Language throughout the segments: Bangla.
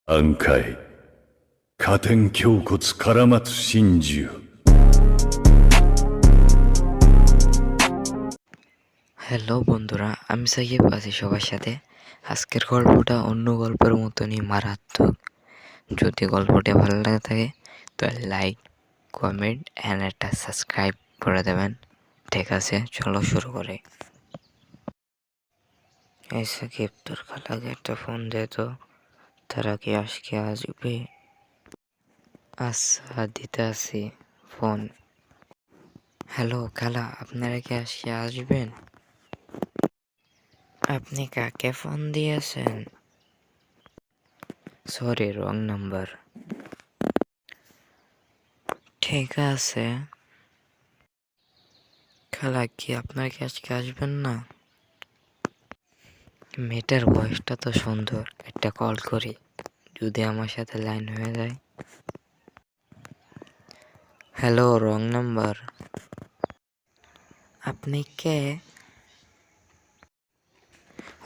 暗海、加点胸骨絡まつ心中。হ্যালো বন্ধুরা, আমি সাকিব আছি সবার সাথে। আজকের গল্পটা অন্য গল্পের মতনই মারাত্মক। যদি গল্পটা ভালো লাগে থাকে তো লাইক, কমেন্ট অ্যান্ড একটা সাবস্ক্রাইব করে দেবেন। ঠিক আছে, চলো শুরু করে। এই সাকিব, তোর খালাকে একটা ফোন দে তো, তারা কি আজকে আসবে? আচ্ছা, দিতে আসি ফোন। হ্যালো খালা, আপনারা কি আজকে আসবেন? আপনি কাকে ফোন দিয়েছেন? Sorry, wrong number. ঠিক আছে। খালা, কি আপনার কি আজকে আসবেন না? মেয়েটার ভয়েসটা তো সুন্দর, একটা কল করি, যদি আমার সাথে লাইন হয়ে যায়। Hello, wrong number. আপনি কে?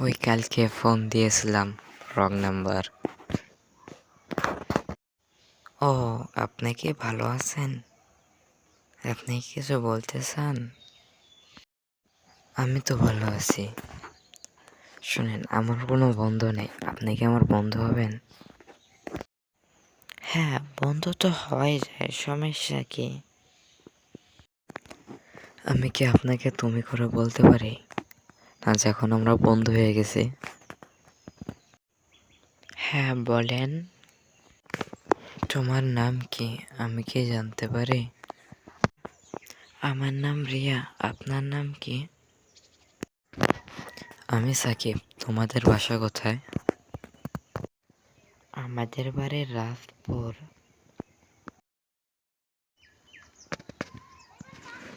ওই কালকে ফোন দিয়েছিলাম, রং নাম্বার। ও, আপনি কি ভালো আছেন? আপনি কিছু বলতে চান? আমি তো ভালো আছি। শুনেন, আমার কোনো বন্ধু নেই, আপনি কি আমার বন্ধু হবেন? হ্যাঁ, বন্ধু তো হওয়াই যায়, সমস্যা কি? আমি কি আপনাকে তুমি করে বলতে পারি? আজ এখন আমরা বন্ধু হয়ে গেছি। হ্যাঁ, বলেন। তোমার নাম কি, আমি কি জানতে পারি? আমার নাম রিয়া, আপনার নাম কি? আমি সাকিব। তোমাদের বাসা কোথায়? আমাদের বাড়ি রাজপুর।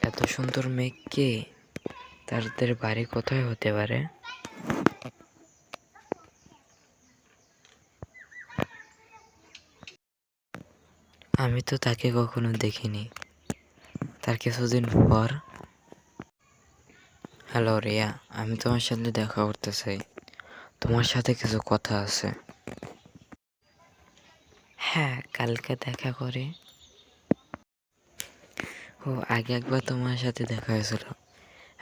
এত সুন্দর মেয়ে কে? তাদের বাড়ি কোথায় হতে পারে? আমি তো তাকে কখনো দেখিনি। তার কিছুদিন পর। হ্যালো রিয়া, আমি তোমার সাথে দেখা করতে চাই। তোমার সাথে কিছু কথা আছে। হ্যাঁ, কালকে দেখা করে। ও, আগে একবার তোমার সাথে দেখা হয়েছিল,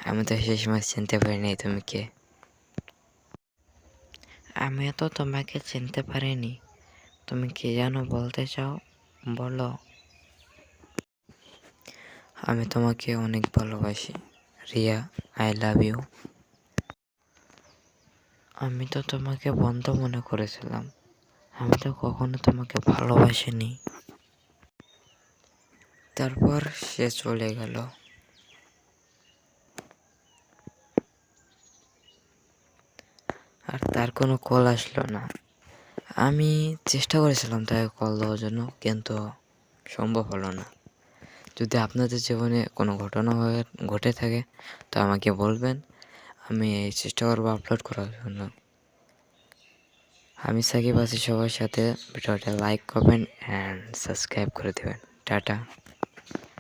আমি তো সেই সময় চিনতে পারিনি তুমি কে। আমিও তো তোমাকে চিনতে পারিনি। তুমি কি যেন বলতে চাও, বলো। আমি তোমাকে অনেক ভালোবাসি রিয়া, আই লাভ ইউ। আমি তো তোমাকে বন্ধু মনে করেছিলাম, আমি তো কখনো তোমাকে ভালোবাসিনি। তারপর সে চলে গেল। আর তার কোনো কল আসলো না। আমি চেষ্টা করেছিলাম তাকে কল দেওয়ার জন্য, কিন্তু সম্ভব হলো না। যদি আপনাদের জীবনে কোনো ঘটনা ঘটে থাকে তো আমাকে বলবেন, আমি চেষ্টা করবো আপলোড করার জন্য। আমি সাকিব আছি সবার সাথে। ভিডিওটা লাইক, কমেন্ট অ্যান্ড সাবস্ক্রাইব করে দেবেন। টাটা।